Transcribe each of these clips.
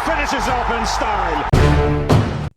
finishes off in style.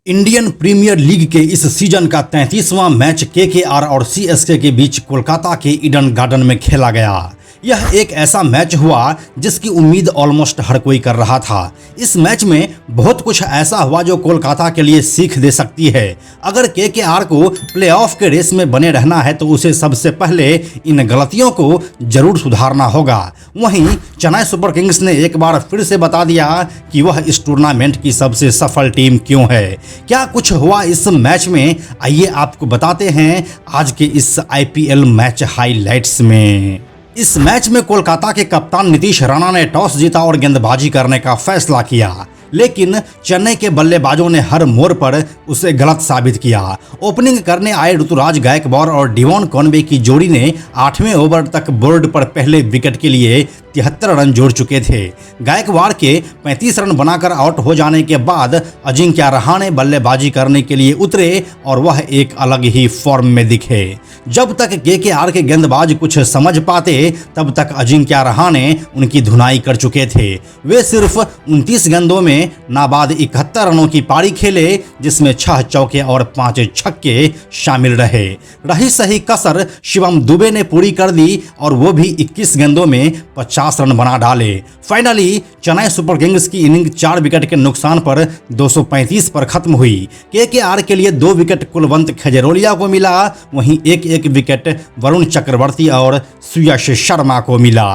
Indian Premier League के इस season का 33वां मैच केकेआर और सीएसके के बीच कोलकाता के ईडन गार्डन में खेला गया। यह एक ऐसा मैच हुआ जिसकी उम्मीद ऑलमोस्ट हर कोई कर रहा था। इस मैच में बहुत कुछ ऐसा हुआ जो कोलकाता के लिए सीख दे सकती है। अगर केकेआर को प्लेऑफ के रेस में बने रहना है तो उसे सबसे पहले इन गलतियों को जरूर सुधारना होगा। वहीं चेन्नई सुपर किंग्स ने एक बार फिर से बता दिया कि वह इस टूर्नामेंट की सबसे सफल टीम क्यों है। क्या कुछ हुआ इस मैच में, आइए आपको बताते हैं आज के इस आईपीएल मैच हाइलाइट्स में। इस मैच में कोलकाता के कप्तान नीतीश राणा ने टॉस जीता और गेंदबाजी करने का फैसला किया, लेकिन चेन्नई के बल्लेबाजों ने हर मोड़ पर उसे गलत साबित किया। ओपनिंग करने आए ऋतुराज गायकवाड़ और डिवॉन कॉनवे की जोड़ी ने 8वें ओवर तक बोर्ड पर पहले विकेट के लिए 73 रन जोड़ चुके थे। गायकवाड़ के 35 रन बनाकर आउट हो जाने के बाद अजिंक्य रहाणे बल्लेबाजी करने के लिए उतरे और वह एक अलग ही फॉर्म में दिखे। जब तक केकेआर के गेंदबाज कुछ समझ पाते तब तक अजिंक्य रहाणे उनकी धुनाई कर चुके थे। वे सिर्फ 29 गेंदों में नाबाद 71 रनों की पारी खेले, जिसमें 6 चौके और 5 छक्के शामिल रहे। रही सही कसर शिवम दुबे ने पूरी कर दी और वो भी 21 गेंदों में 50 रन बना डाले। फाइनली चेन्नई सुपर किंग्स की इनिंग 4 विकेट के नुकसान पर 235 पर खत्म हुई। केकेआर के लिए 2 विकेट कुलवंत खजरोलिया को मिला, वहीं एक विकेट वरुण चक्रवर्ती और सुयश शर्मा को मिला।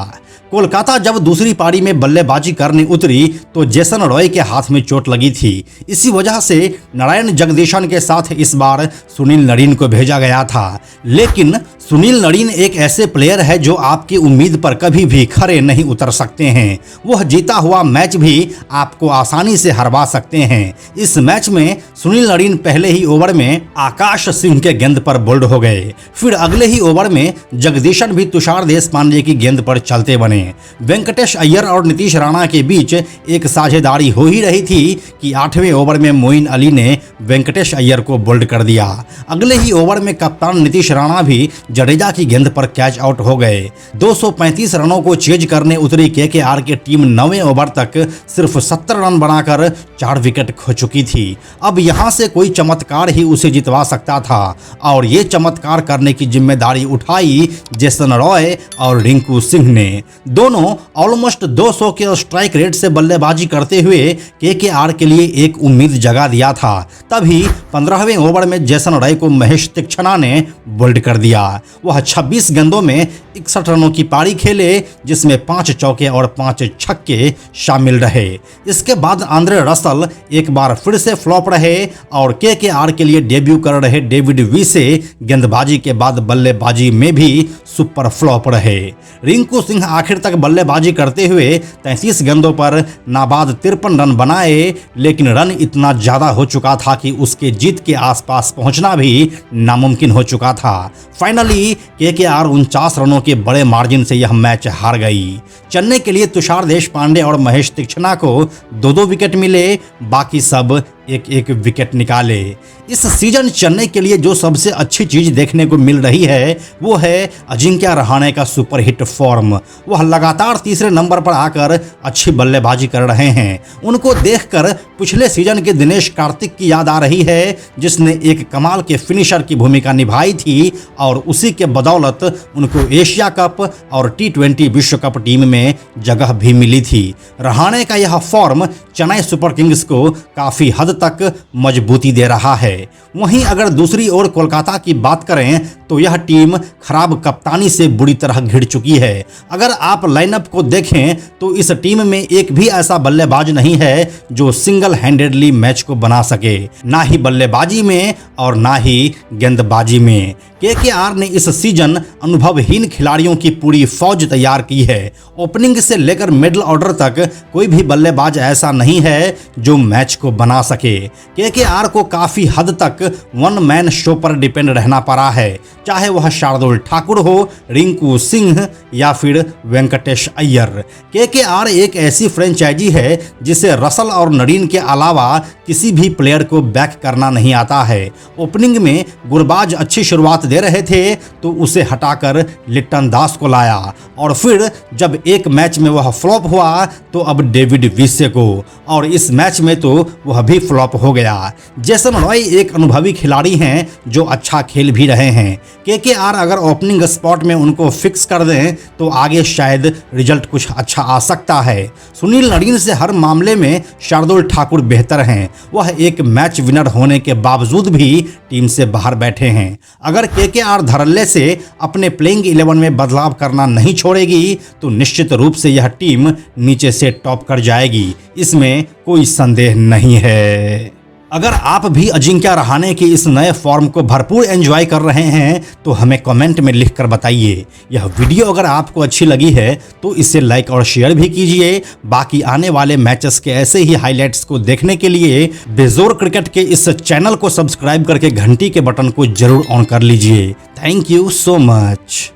कोलकाता जब दूसरी पारी में बल्लेबाजी करने उतरी तो जेसन रॉय के हाथ में चोट लगी थी। इसी वजह से नारायण जगदीशन के साथ इस बार सुनील नरीन को भेजा गया था, लेकिन सुनील नरीन एक ऐसे प्लेयर है जो आपकी उम्मीद पर कभी भी खरे नहीं उतर सकते हैं। वह जीता हुआ मैच भी आपको आसानी से हरवा सकते हैं। इस मैच में सुनील नरीन पहले ही ओवर में आकाश सिंह के गेंद पर बोल्ड हो गए। फिर अगले ही ओवर में जगदीशन भी तुषार देशपांडे की गेंद पर चलते बने। वेंकटेश अय्यर और नीतीश राणा के बीच एक साझेदारी हो ही रही थी कि 8वें ओवर में मोइन अली ने वेंकटेश अय्यर को बोल्ड कर दिया। अगले ही ओवर में कप्तान नीतीश राणा भी जडेजा की गेंद पर कैच आउट हो गए। 235 रनों को चेज करने उतरी केकेआर की टीम 9वें ओवर तक सिर्फ 70 रन बनाकर 4 विकेट खो चुकी थी। अब यहां से कोई चमत्कार ही उसे जितवा सकता था और ये चमत्कार करने की जिम्मेदारी उठाई जेसन रॉय और रिंकू सिंह ने। दोनों ऑलमोस्ट 200 के स्ट्राइक रेट से बल्लेबाजी करते हुए केकेआर के लिए एक उम्मीद जगा दिया था। तभी 15वें ओवर में जेसन रॉय को महेश तीक्षणा ने बोल्ड कर दिया। वह 26 गेंदों में 61 रनों की पारी खेले, जिसमें 5 चौके और 5 छक्के शामिल रहे। इसके बाद आंद्रे रसल एक बार फिर से फ्लॉप रहे और केकेआर के लिए डेब्यू कर रहे डेविड विसे गेंदबाजी के बाद बल्लेबाजी में भी सुपर फ्लॉप रहे। रिंकू सिंह आखिर तक बल्लेबाजी करते हुए 33 गेंदों पर नाबाद 53 रन बनाए, लेकिन रन इतना ज्यादा हो चुका था कि उसके जीत के आसपास पहुंचना भी नामुमकिन हो चुका था। फाइनली केकेआर 49 रनों के बड़े मार्जिन से यह मैच हार गई। चेन्नई के लिए तुषार देशपांडे और महेश तीक्षणा को 2-2 विकेट मिले, बाकी सब एक विकेट निकाले। इस सीजन चेन्नई के लिए जो सबसे अच्छी चीज देखने को मिल रही है वो है अजिंक्य रहाणे का सुपरहिट फॉर्म। वह लगातार तीसरे नंबर पर आकर अच्छी बल्लेबाजी कर रहे हैं। उनको देखकर पिछले सीजन के दिनेश कार्तिक की याद आ रही है, जिसने एक कमाल के फिनिशर की भूमिका निभाई थी और उसी के बदौलत उनको एशिया कप और T20 विश्व कप टीम में जगह भी मिली थी। रहाणे का यह फॉर्म चेन्नई सुपर किंग्स को काफी हद तक मजबूती दे रहा है। वहीं अगर दूसरी ओर कोलकाता की बात करें तो यह टीम खराब कप्तानी से बुरी तरह घिर चुकी है। अगर आप लाइनअप को देखें तो इस टीम में एक भी ऐसा बल्लेबाज नहीं है जो सिंगल हैंडेडली मैच को बना सके, ना ही बल्लेबाजी में और ना ही गेंदबाजी में। केकेआर ने इस सीजन अनुभवहीन खिलाड़ियों की पूरी फौज तैयार की है। ओपनिंग से लेकर मिडिल ऑर्डर तक कोई भी बल्लेबाज ऐसा नहीं है जो मैच को बना सके। केकेआर को काफी हद तक वन मैन शो पर डिपेंड रहना पड़ा है, चाहे वह शार्दुल ठाकुर हो, रिंकू सिंह या फिर वेंकटेश अय्यर। केकेआर एक ऐसी फ्रेंचाइजी है जिसे रसल और नरीन के अलावा किसी भी प्लेयर को बैक करना नहीं आता है। ओपनिंग में गुरबाज अच्छी शुरुआत साथ दे रहे थे तो उसे हटाकर लिट्टन दास को लाया और फिर जब एक मैच में वह फ्लॉप हुआ तो अब डेविड विसे को, और इस मैच में तो वह भी फ्लॉप हो गया। जेसन रॉय एक अनुभवी खिलाड़ी हैं जो अच्छा खेल भी रहे हैं। केकेआर अगर ओपनिंग स्पॉट में उनको फिक्स कर दें तो आगे शायद रिजल्ट कुछ अच्छा आ सकता है। सुनील नरीन से हर मामले में शार्दुल ठाकुर बेहतर हैं। वह एक मैच विनर होने के बावजूद भी टीम से बाहर बैठे हैं। अगर केकेआर धड़ल्ले से अपने प्लेइंग 11 में बदलाव करना नहीं छोड़ेगी तो निश्चित रूप से यह टीम नीचे से टॉप कर जाएगी, इसमें कोई संदेह नहीं है। अगर आप भी अजिंक्य रहाणे के इस नए फॉर्म को भरपूर एंजॉय कर रहे हैं तो हमें कमेंट में लिखकर बताइए। यह वीडियो अगर आपको अच्छी लगी है तो इसे लाइक और शेयर भी कीजिए। बाकी आने वाले मैचेस के ऐसे ही हाइलाइट्स को देखने के लिए बेजोर क्रिकेट के इस चैनल को सब्सक्राइब करके घंटी के बटन को जरूर ऑन कर लीजिए। Thank you so much.